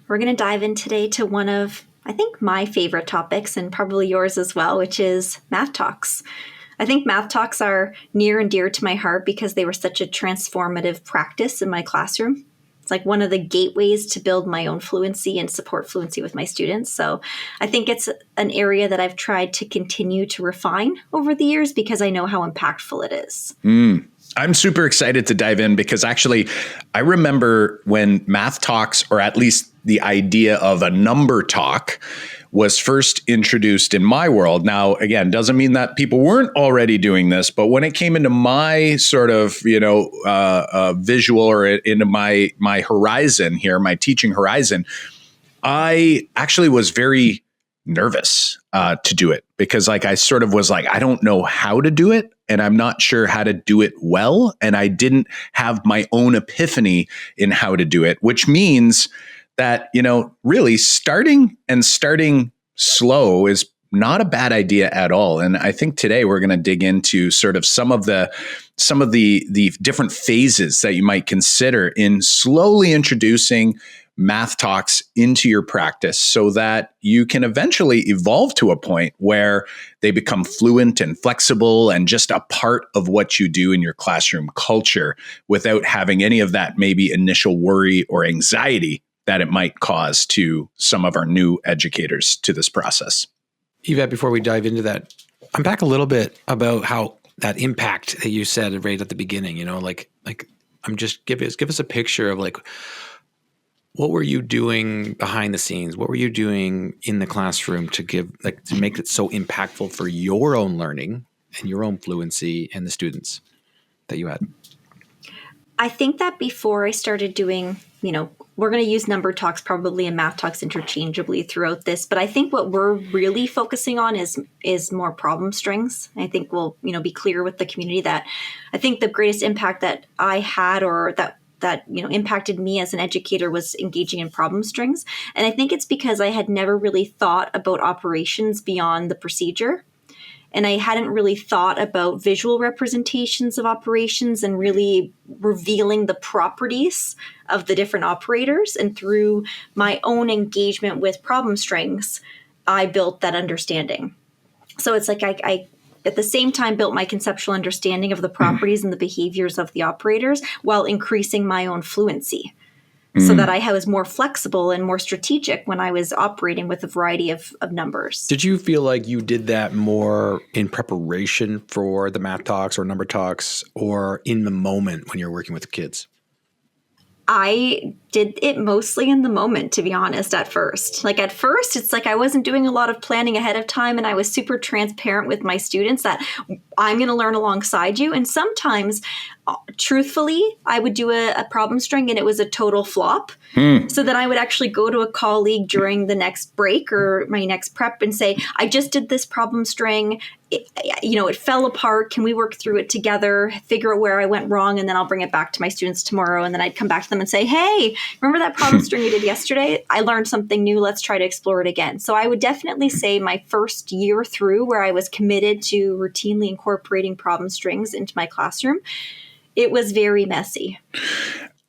We're going to dive in today to one of, I think, my favorite topics and probably yours as well, which is math talks. I think math talks are near and dear to my heart because they were such a transformative practice in my classroom. It's like one of the gateways to build my own fluency and support fluency with my students. So I think it's an area that I've tried to continue to refine over the years because I know how impactful it is. I'm super excited to dive in because actually I remember when math talks, or at least the idea of a number talk, was first introduced in my world. Now, again, doesn't mean that people weren't already doing this, but when it came into my sort of, visual or into my horizon here, my teaching horizon, I actually was very nervous to do it because I sort of was like, I don't know how to do it and I'm not sure how to do it well. And I didn't have my own epiphany in how to do it, which means that, really starting slow is not a bad idea at all. And I think today we're going to dig into sort of some of the different phases that you might consider in slowly introducing math talks into your practice so that you can eventually evolve to a point where they become fluent and flexible and just a part of what you do in your classroom culture without having any of that maybe initial worry or anxiety that it might cause to some of our new educators to this process. Yvette, before we dive into that, unpack a little bit about how that impact that you said right at the beginning, I'm just give us a picture of what were you doing behind the scenes? What were you doing in the classroom to make it so impactful for your own learning and your own fluency and the students that you had? I think that before I started doing, we're going to use number talks probably and math talks interchangeably throughout this, but I think what we're really focusing on is more problem strings. I think we'll, be clear with the community that I think the greatest impact that I had or that impacted me as an educator was engaging in problem strings. And I think it's because I had never really thought about operations beyond the procedure. And I hadn't really thought about visual representations of operations and really revealing the properties of the different operators. And through my own engagement with problem strings, I built that understanding. So it's like I at the same time built my conceptual understanding of the properties and the behaviors of the operators while increasing my own fluency. So that I was more flexible and more strategic when I was operating with a variety of numbers. Did you feel like you did that more in preparation for the math talks or number talks or in the moment when you're working with the kids? I did it mostly in the moment, to be honest, at first. At first, it's like I wasn't doing a lot of planning ahead of time, and I was super transparent with my students that I'm going to learn alongside you. And sometimes, truthfully, I would do a problem string and it was a total flop. So then I would actually go to a colleague during the next break or my next prep and say, I just did this problem string. It fell apart. Can we work through it together, figure out where I went wrong, and then I'll bring it back to my students tomorrow. And then I'd come back to them and say, hey, remember that problem string you did yesterday? I learned something new. Let's try to explore it again. So I would definitely say my first year through where I was committed to routinely incorporating problem strings into my classroom, it was very messy.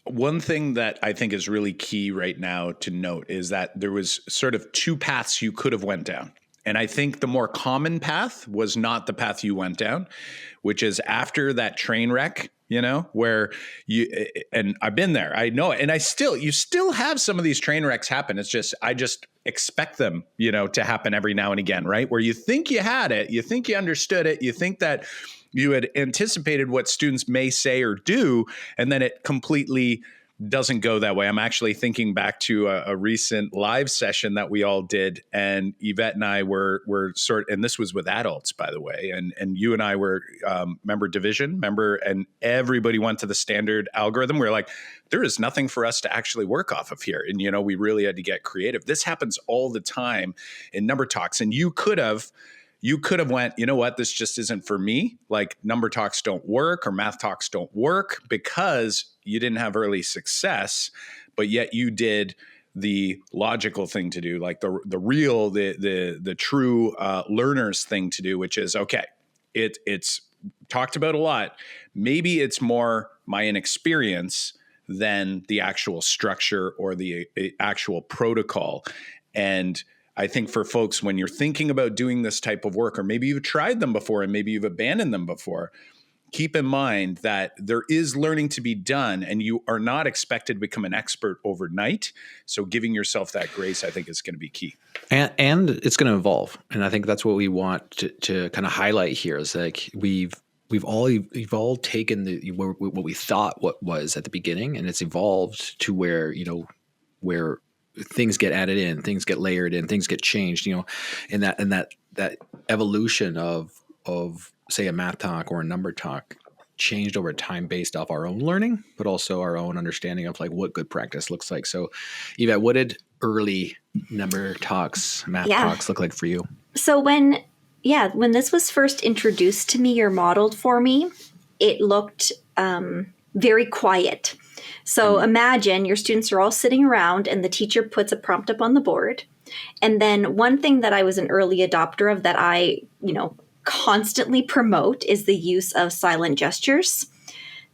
One thing that I think is really key right now to note is that there was sort of two paths you could have went down. And I think the more common path was not the path you went down, which is after that train wreck, where and I've been there, I know it. And you still have some of these train wrecks happen. It's just, I just expect them, to happen every now and again, right? Where you think you had it, you think you understood it, you think that you had anticipated what students may say or do, and then it completely doesn't go that way. I'm actually thinking back to a recent live session that we all did, and Yvette and I were and this was with adults, by the way, and you and I were and everybody went to the standard algorithm. We were like, there is nothing for us to actually work off of here. And, we really had to get creative. This happens all the time in number talks, and you could have went, you know what, this just isn't for me. Like number talks don't work or math talks don't work because you didn't have early success, but yet you did the logical thing to do, like the true learners thing to do, which is, okay, it's talked about a lot. Maybe it's more my inexperience than the actual structure or the actual protocol. And I think for folks, when you're thinking about doing this type of work, or maybe you've tried them before and maybe you've abandoned them before, keep in mind that there is learning to be done and you are not expected to become an expert overnight. So giving yourself that grace, I think, is going to be key. And it's going to evolve. And I think that's what we want to kind of highlight here is like we've all taken what we thought what was at the beginning, and it's evolved to where, where things get added in, things get layered in, things get changed, and that evolution of say a math talk or a number talk changed over time based off our own learning, but also our own understanding of like what good practice looks like. So Yvette, what did early number talks, math talks look like for you? So when this was first introduced to me or modeled for me, it looked very quiet. So imagine your students are all sitting around and the teacher puts a prompt up on the board. And then one thing that I was an early adopter of that I, constantly promote is the use of silent gestures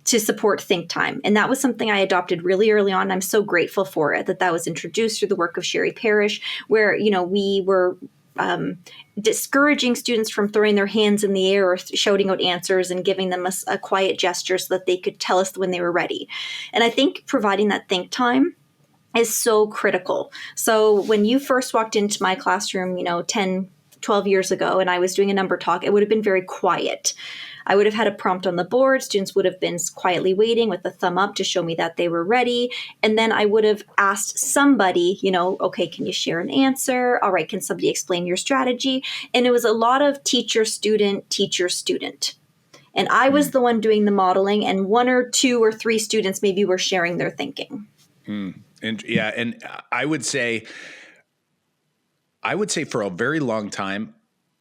to support think time. And that was something I adopted really early on. I'm so grateful for it that was introduced through the work of Sherry Parrish, where, we were discouraging students from throwing their hands in the air or shouting out answers and giving them a quiet gesture so that they could tell us when they were ready. And I think providing that think time is so critical. So when you first walked into my classroom, 10, 12 years ago, and I was doing a number talk, it would have been very quiet. I would have had a prompt on the board. Students would have been quietly waiting with a thumb up to show me that they were ready. And then I would have asked somebody, okay, can you share an answer? All right, can somebody explain your strategy? And it was a lot of teacher, student, teacher, student. And I was the one doing the modeling, and one or two or three students maybe were sharing their thinking. And I would say for a very long time,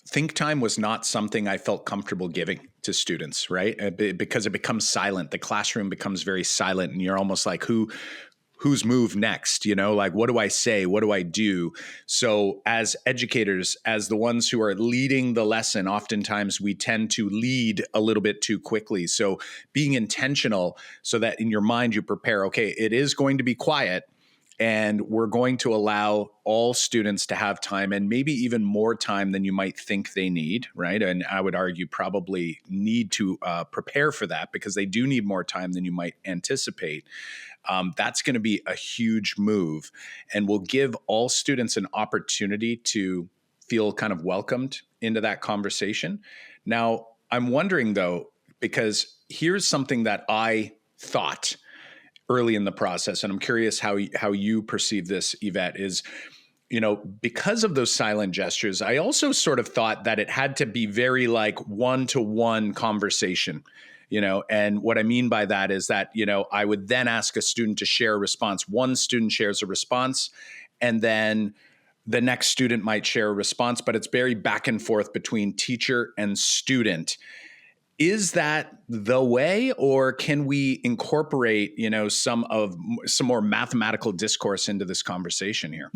think time was not something I felt comfortable giving to students, right? Because it becomes silent. The classroom becomes very silent, and you're almost like, who's move next? Like, what do I say? What do I do? So as educators, as the ones who are leading the lesson, oftentimes we tend to lead a little bit too quickly. So being intentional so that in your mind you prepare, okay, it is going to be quiet, and we're going to allow all students to have time, and maybe even more time than you might think they need, right? And I would argue probably need to prepare for that, because they do need more time than you might anticipate. That's going to be a huge move, and will give all students an opportunity to feel kind of welcomed into that conversation. Now, I'm wondering though, because here's something that I thought early in the process, and I'm curious how you perceive this, Yvette, is, because of those silent gestures, I also sort of thought that it had to be very like one-to-one conversation, and what I mean by that is that, I would then ask a student to share a response. One student shares a response, and then the next student might share a response, but it's very back and forth between teacher and student. Is that the way, or can we incorporate, some more mathematical discourse into this conversation here?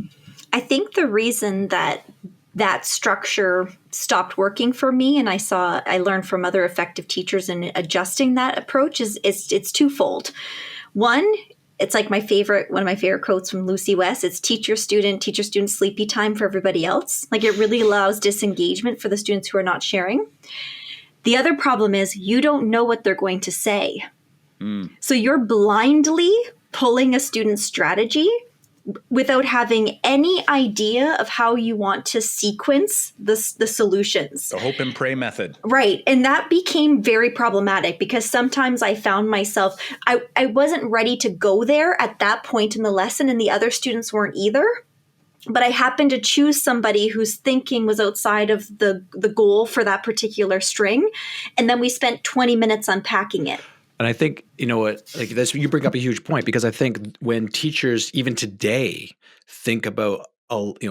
I think the reason that structure stopped working for me, and I learned from other effective teachers in adjusting that approach, is it's twofold. One, it's like one of my favorite quotes from Lucy West. It's teacher, student, sleepy time for everybody else. Like, it really allows disengagement for the students who are not sharing. The other problem is you don't know what they're going to say. So you're blindly pulling a student's strategy without having any idea of how you want to sequence the solutions. The hope and pray method. Right. And that became very problematic, because sometimes I found myself, I wasn't ready to go there at that point in the lesson, and the other students weren't either. But I happened to choose somebody whose thinking was outside of the goal for that particular string. And then we spent 20 minutes unpacking it. And I think, like this, you bring up a huge point, because I think when teachers, even today, think about,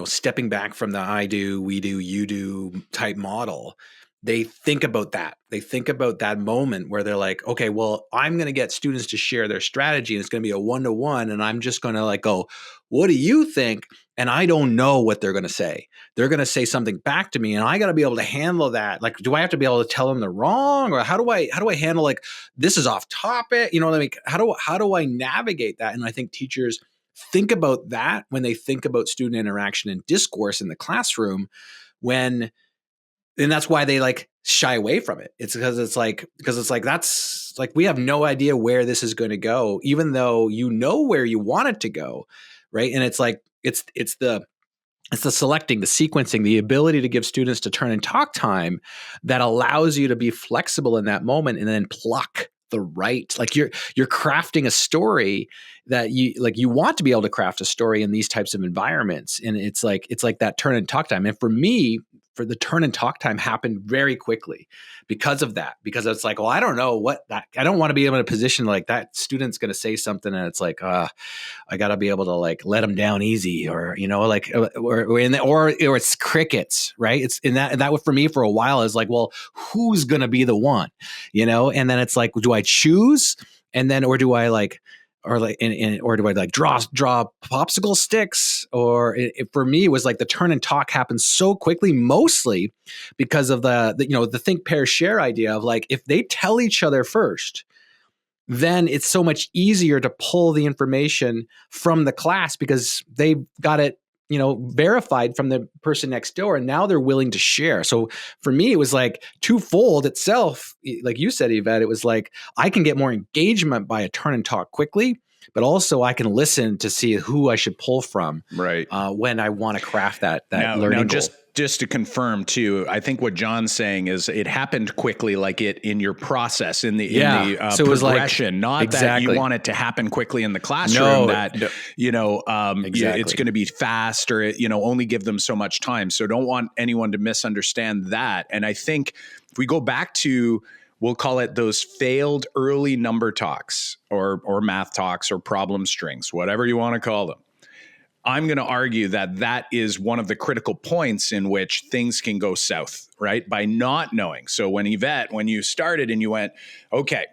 stepping back from the I do, we do, you do type model, they think about that. They think about that moment where they're like, okay, well, I'm going to get students to share their strategy, and it's going to be a one-to-one, and I'm just going to go, what do you think? and I don't know what they're going to say. They're going to say something back to me, and I got to be able to handle that. Like, do I have to be able to tell them they're wrong, or how do I handle, like, this is off topic? You know what I mean? How do I navigate that? And I think teachers think about that when they think about student interaction and discourse in the classroom, and that's why they like shy away from it. It's because it's like that's like, we have no idea where this is going to go, even though you know where you want it to go, right? And it's like it's the selecting, the sequencing, the ability to give students to turn and talk time that allows you to be flexible in that moment and then pluck the right, like you're crafting a story that you want to be able to craft a story in these types of environments. And it's like that turn and talk time. And for me, for the turn and talk time happened very quickly because of that, because it's like, well, I don't know I don't want to be able to position like that student's going to say something. And it's like, I got to be able to like let them down easy, or, you know, like, or it's crickets, right? It's in that for me for a while is like, well, who's going to be the one, you know? And then it's like, do I choose? And then, or do I like, or like, or do I like draw popsicle sticks? Or for me, it was like the turn and talk happened so quickly, mostly because of the you know, the think, pair, share idea of like, if they tell each other first, then it's so much easier to pull the information from the class because they've got it, you know, verified from the person next door, and now they're willing to share. So for me, it was like twofold itself. Like you said, Yvette, it was like I can get more engagement by a turn and talk quickly, but also I can listen to see who I should pull from, right, when I want to craft that now, learning goal. Just to confirm too, I think what John's saying is it happened quickly, like it in your process in the so progression, not exactly. that you want it to happen quickly in the classroom. You know, exactly. It's going to be fast, or you know, only give them so much time. So don't want anyone to misunderstand that. And I think if we go back to, we'll call it those failed early number talks or math talks or problem strings, whatever you want to call them. I'm going to argue that is one of the critical points in which things can go south, right? By not knowing. So when Yvette, when you started and you went, okay,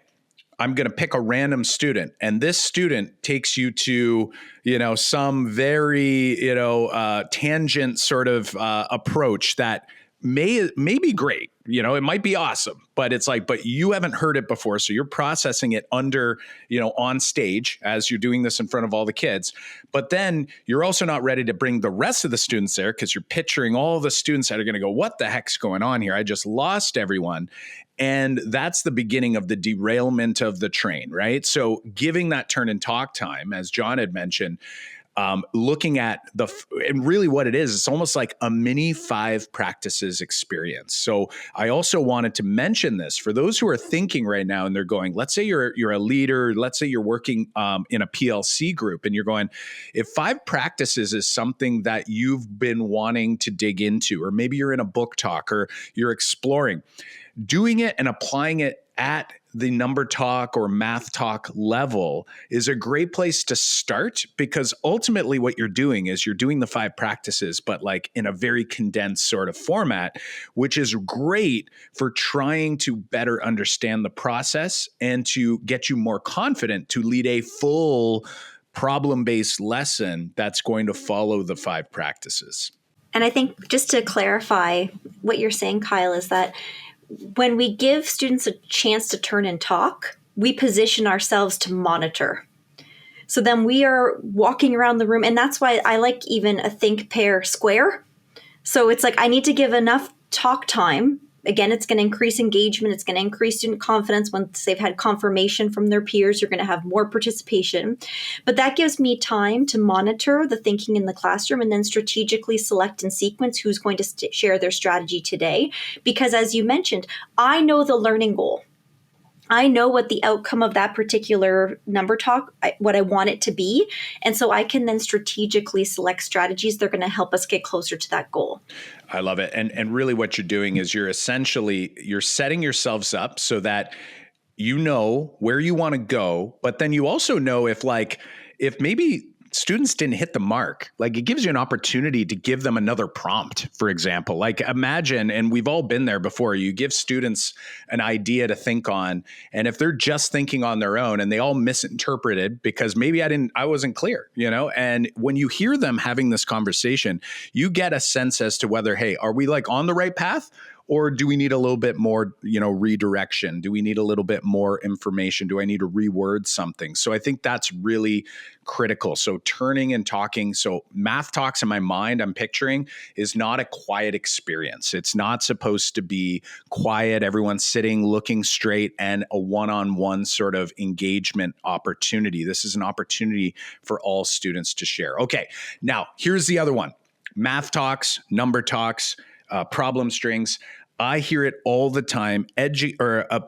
I'm going to pick a random student, and this student takes you to, you know, some very, you know, tangent sort of approach that may be great. You know, it might be awesome, but it's like, but you haven't heard it before. So you're processing it under, you know, on stage as you're doing this in front of all the kids. But then you're also not ready to bring the rest of the students there because you're picturing all the students that are going to go, what the heck's going on here? I just lost everyone. And that's the beginning of the derailment of the train, right? So giving that turn and talk time, as John had mentioned, looking at and really what it is, it's almost like a mini 5 practices experience. So I also wanted to mention this for those who are thinking right now and they're going, let's say you're a leader, let's say you're working in a PLC group and you're going, if 5 practices is something that you've been wanting to dig into, or maybe you're in a book talk or you're exploring, doing it and applying it at the number talk or math talk level is a great place to start, because ultimately what you're doing is you're doing the 5 practices, but like in a very condensed sort of format, which is great for trying to better understand the process and to get you more confident to lead a full problem-based lesson that's going to follow the 5 practices. And I think just to clarify what you're saying, Kyle, is that when we give students a chance to turn and talk, we position ourselves to monitor. So then we are walking around the room, and that's why I like even a think, pair, square. So it's like I need to give enough talk time. Again, it's going to increase engagement. It's going to increase student confidence. Once they've had confirmation from their peers, you're going to have more participation. But that gives me time to monitor the thinking in the classroom and then strategically select and sequence who's going to share their strategy today. Because as you mentioned, I know the learning goal. I know what the outcome of that particular number talk, what I want it to be. And so I can then strategically select strategies that are going to help us get closer to that goal. I love it. And really what you're doing is you're setting yourselves up so that you know where you want to go, but then you also know if maybe students didn't hit the mark, like it gives you an opportunity to give them another prompt, for example. Like imagine, and we've all been there before, you give students an idea to think on, and if they're just thinking on their own and they all misinterpreted because maybe I wasn't clear, and when you hear them having this conversation, you get a sense as to whether, hey, are we like on the right path? Or do we need a little bit more, redirection? Do we need a little bit more information? Do I need to reword something? So I think that's really critical. So turning and talking. So math talks in my mind, I'm picturing, is not a quiet experience. It's not supposed to be quiet, everyone sitting, looking straight, and a one-on-one sort of engagement opportunity. This is an opportunity for all students to share. Okay, now here's the other one. Math talks, number talks, problem strings. I hear it all the time.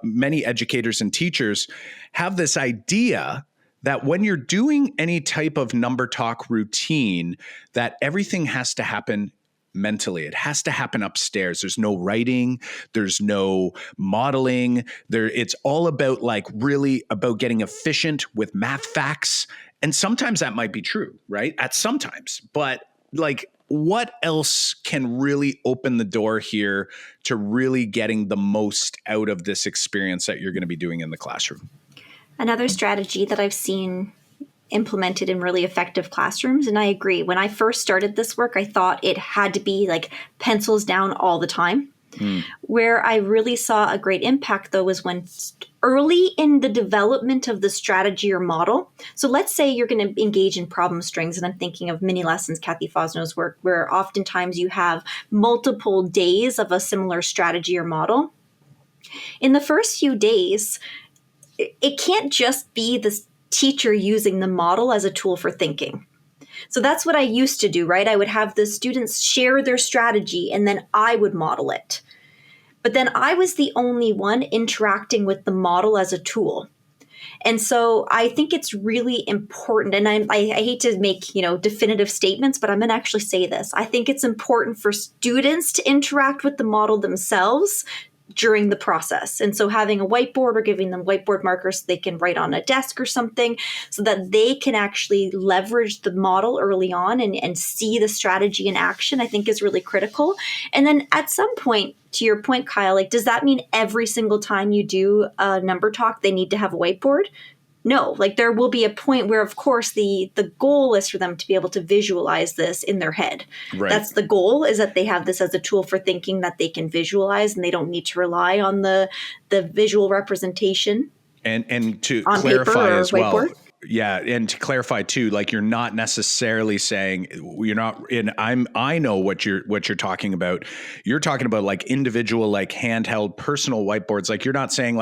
Many educators and teachers have this idea that when you're doing any type of number talk routine, that everything has to happen mentally. It has to happen upstairs. There's no writing. There's no modeling. It's all about really about getting efficient with math facts. And sometimes that might be true, right? Sometimes, but what else can really open the door here to really getting the most out of this experience that you're going to be doing in the classroom? Another strategy that I've seen implemented in really effective classrooms, and I agree, when I first started this work, I thought it had to be like pencils down all the time. Where I really saw a great impact, though, was when early in the development of the strategy or model. So let's say you're going to engage in problem strings, and I'm thinking of mini lessons, Kathy Fosno's work, where oftentimes you have multiple days of a similar strategy or model. In the first few days, it can't just be the teacher using the model as a tool for thinking. So that's what I used to do, right? I would have the students share their strategy and then I would model it. But then I was the only one interacting with the model as a tool. And so I think it's really important, and I hate to make, definitive statements, but I'm going to actually say this. I think it's important for students to interact with the model themselves during the process. And so having a whiteboard or giving them whiteboard markers so they can write on a desk or something so that they can actually leverage the model early on and see the strategy in action, I think is really critical. And then at some point, to your point, Kyle, does that mean every single time you do a number talk, they need to have a whiteboard? No, there will be a point where, of course, the goal is for them to be able to visualize this in their head. Right. That's the goal, is that they have this as a tool for thinking that they can visualize and they don't need to rely on the visual representation. And to clarify as well. Yeah, and to clarify too, you're not necessarily saying you're not in. I know what you're talking about. You're talking about individual, handheld, personal whiteboards. You're not saying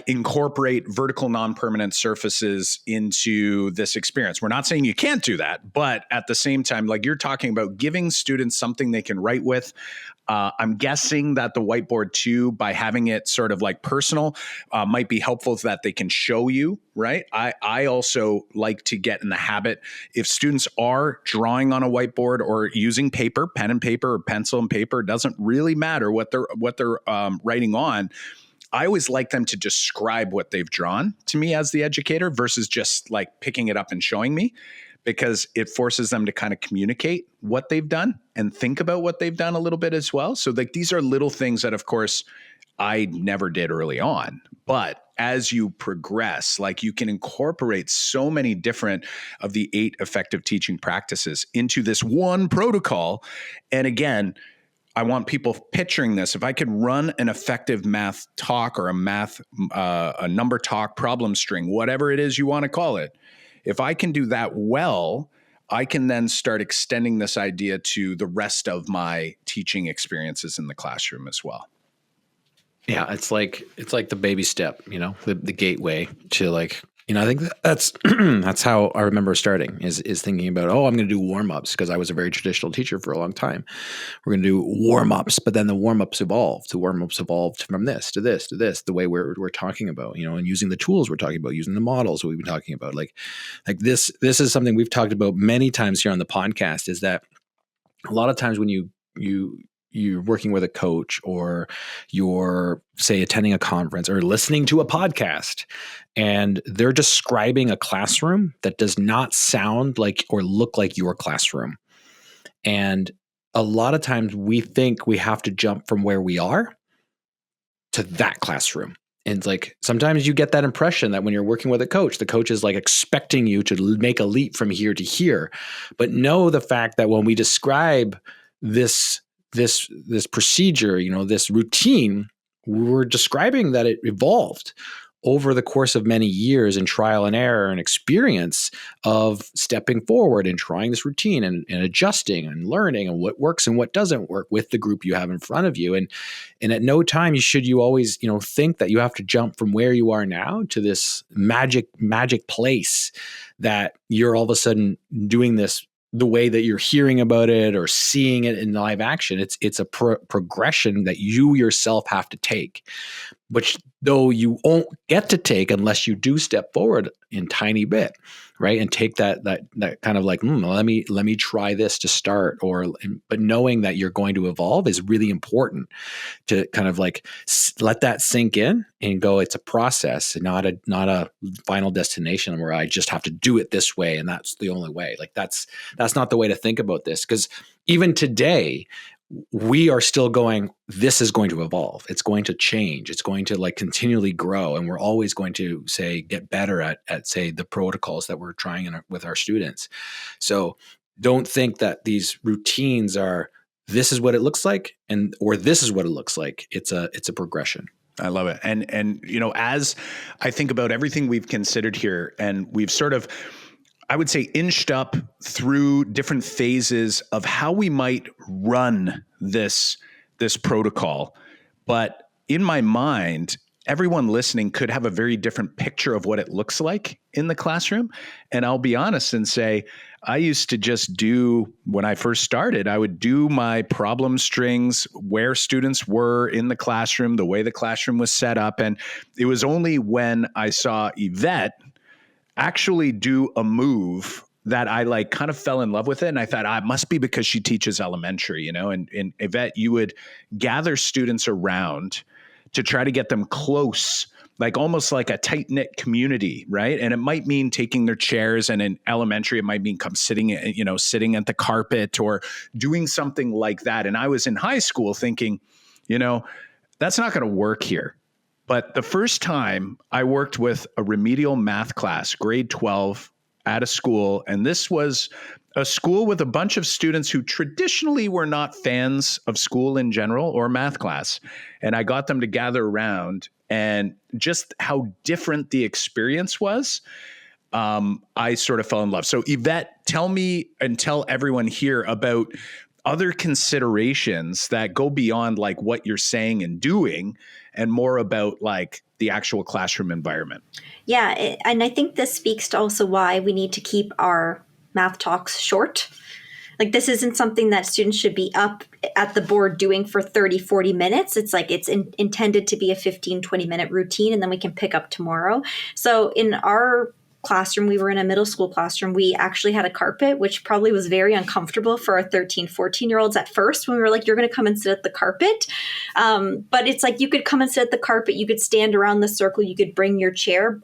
incorporate vertical non-permanent surfaces into this experience. We're not saying you can't do that, but at the same time, you're talking about giving students something they can write with. I'm guessing that the whiteboard too, by having it sort of personal, might be helpful so that they can show you, right? I also like to get in the habit, if students are drawing on a whiteboard or using paper, pen and paper or pencil and paper, it doesn't really matter what they're writing on. I always like them to describe what they've drawn to me as the educator versus just picking it up and showing me, because it forces them to kind of communicate what they've done and think about what they've done a little bit as well. So these are little things that, of course, I never did early on. But as you progress, you can incorporate so many different of the 8 effective teaching practices into this one protocol. And again, I want people picturing this. If I could run an effective math talk or a number talk, problem string, whatever it is you want to call it, if I can do that well, I can then start extending this idea to the rest of my teaching experiences in the classroom as well. Yeah, it's like the baby step, the gateway to I think that's that's how I remember starting is thinking about, I'm going to do warm-ups, because I was a very traditional teacher for a long time. We're going to do warm-ups, but then the warm-ups evolved. The warm-ups evolved from this to this to this, the way we're talking about, and using the tools we're talking about, using the models we've been talking about. This is something we've talked about many times here on the podcast, is that a lot of times when you you're working with a coach, or you're, say, attending a conference or listening to a podcast, and they're describing a classroom that does not sound like or look like your classroom. And a lot of times we think we have to jump from where we are to that classroom. And it's like, sometimes you get that impression that when you're working with a coach, the coach is like expecting you to make a leap from here to here. But know the fact that when we describe this procedure, this routine, we're describing that it evolved over the course of many years in trial and error and experience of stepping forward and trying this routine and adjusting and learning and what works and what doesn't work with the group you have in front of you. And at no time should you always, think that you have to jump from where you are now to this magic place that you're all of a sudden doing this the way that you're hearing about it or seeing it in live action. It's a progression that you yourself have to take, which though you won't get to take unless you do step forward in tiny bit, right? And take that kind of like, let me try this to start, but knowing that you're going to evolve is really important to kind of like let that sink in and go, it's a process, not a final destination where I just have to do it this way and that's the only way. Like that's not the way to think about this, because even today, we are still going, this is going to evolve. It's going to change. It's going to like continually grow. And we're always going to get better at say the protocols that we're trying with our students. So don't think that these routines are, this is what it looks like or this is what it looks like. It's a progression. I love it. And as I think about everything we've considered here, and we've sort of, I would say, inched up through different phases of how we might run this protocol. But in my mind, everyone listening could have a very different picture of what it looks like in the classroom. And I'll be honest and say, I used to just when I first started, I would do my problem strings where students were in the classroom, the way the classroom was set up. And it was only when I saw Yvette actually do a move that I like kind of fell in love with it. And I thought, it must be because she teaches elementary, and in Yvette, you would gather students around to try to get them close, like almost like a tight knit community. Right. And it might mean taking their chairs, and in elementary, it might mean sitting at the carpet or doing something like that. And I was in high school thinking, that's not going to work here. But the first time I worked with a remedial math class, grade 12 at a school, and this was a school with a bunch of students who traditionally were not fans of school in general or math class. And I got them to gather around, and just how different the experience was, I sort of fell in love. So Yvette, tell me and tell everyone here about other considerations that go beyond like what you're saying and doing, and more about like the actual classroom environment. Yeah. And I think this speaks to also why we need to keep our math talks short. Like, this isn't something that students should be up at the board doing for 30, 40 minutes. It's like it's intended to be a 15, 20-minute routine, and then we can pick up tomorrow. So in our classroom, we were in a middle school classroom. We actually had a carpet, which probably was very uncomfortable for our 13, 14-year-olds at first, when we were like, you're going to come and sit at the carpet. But it's like, you could come and sit at the carpet. You could stand around the circle. You could bring your chair.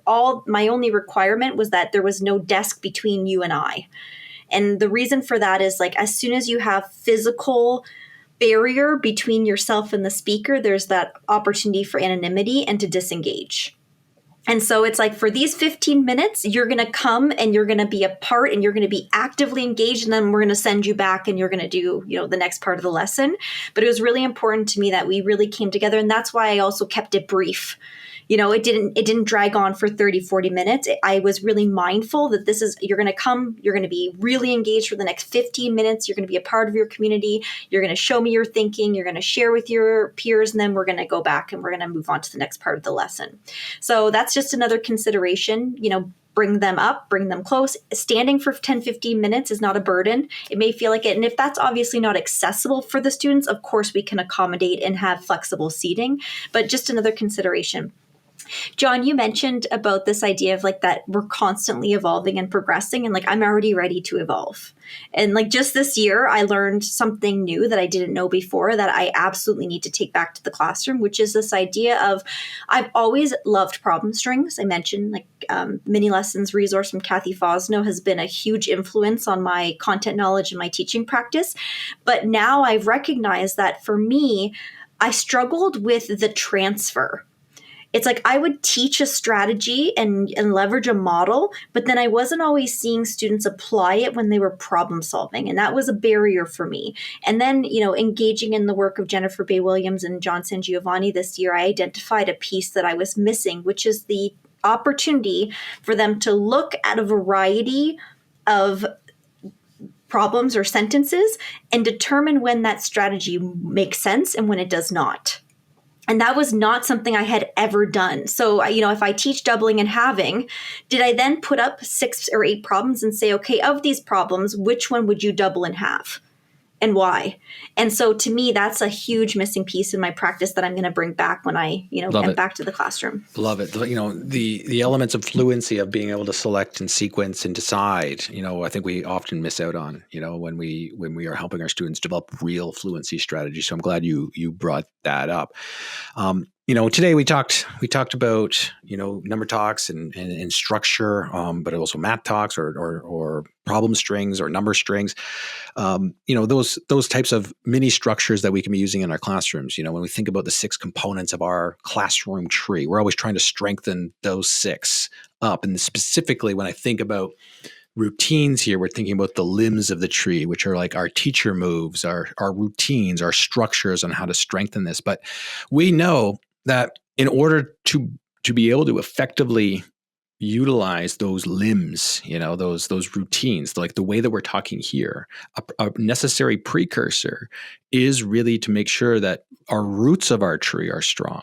My only requirement was that there was no desk between you and I. And the reason for that is, like, as soon as you have physical barrier between yourself and the speaker, there's that opportunity for anonymity and to disengage. And so it's like, for these 15 minutes, you're going to come and you're going to be a part and you're going to be actively engaged. And then we're going to send you back and you're going to do, the next part of the lesson. But it was really important to me that we really came together. And that's why I also kept it brief. It didn't drag on for 30, 40 minutes. I was really mindful that you're going to come, you're going to be really engaged for the next 15 minutes. You're going to be a part of your community. You're going to show me your thinking. You're going to share with your peers. And then we're going to go back and we're going to move on to the next part of the lesson. So that's just another consideration. Bring them up, bring them close. Standing for 10, 15 minutes is not a burden. It may feel like it. And if that's obviously not accessible for the students, of course, we can accommodate and have flexible seating. But just another consideration. John, you mentioned about this idea of like that we're constantly evolving and progressing, and like I'm already ready to evolve. And like just this year, I learned something new that I didn't know before that I absolutely need to take back to the classroom, which is this idea of I've always loved problem strings. I mentioned like mini lessons resource from Kathy Fosno has been a huge influence on my content knowledge and my teaching practice. But now I've recognized that for me, I struggled with the transfer. It's like I would teach a strategy and leverage a model, but then I wasn't always seeing students apply it when they were problem solving. And that was a barrier for me. And then, engaging in the work of Jennifer Bay Williams and John Sangiovanni this year, I identified a piece that I was missing, which is the opportunity for them to look at a variety of problems or sentences and determine when that strategy makes sense and when it does not. And that was not something I had ever done. So, if I teach doubling and halving, did I then put up 6 or 8 problems and say, okay, of these problems, which one would you double and halve? And why? And so to me, that's a huge missing piece in my practice that I'm going to bring back when I, am back to the classroom. Love it. The elements of fluency of being able to select and sequence and decide, I think we often miss out on, when we are helping our students develop real fluency strategies. So I'm glad you brought that up. Today we talked about, number talks and structure, but also math talks or problem strings or number strings. Those types of mini structures that we can be using in our classrooms. When we think about the 6 components of our classroom tree, we're always trying to strengthen those 6 up. And specifically when I think about routines here, we're thinking about the limbs of the tree, which are like our teacher moves, our routines, our structures on how to strengthen this. But we know that in order to be able to effectively utilize those limbs, those routines, like the way that we're talking here, a necessary precursor is really to make sure that our roots of our tree are strong.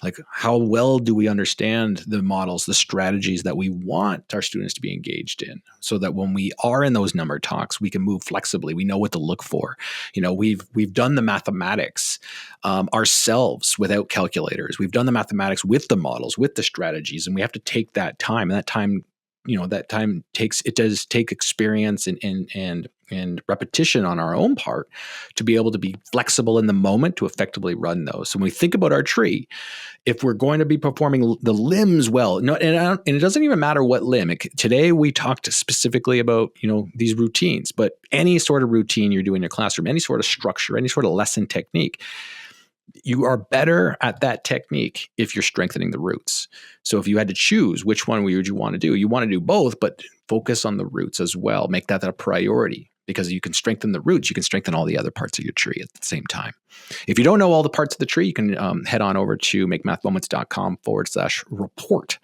Like, how well do we understand the models, the strategies that we want our students to be engaged in, so that when we are in those number talks, we can move flexibly. We know what to look for. We've done the mathematics ourselves without calculators. We've done the mathematics with the models, with the strategies, and we have to take that time. And that time, does take experience and repetition on our own part to be able to be flexible in the moment to effectively run those. So when we think about our tree, if we're going to be performing the limbs well, and it doesn't even matter what limb. Today we talked specifically about these routines, but any sort of routine you're doing in your classroom, any sort of structure, any sort of lesson technique, you are better at that technique if you're strengthening the roots. So if you had to choose which one would you want to do, you want to do both, but focus on the roots as well. Make that a priority, because you can strengthen the roots. You can strengthen all the other parts of your tree at the same time. If you don't know all the parts of the tree, you can head on over to makemathmoments.com/report.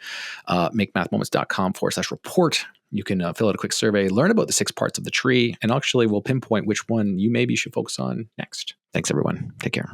Makemathmoments.com/report. You can fill out a quick survey, learn about the 6 parts of the tree, and actually we'll pinpoint which one you maybe should focus on next. Thanks, everyone. Take care.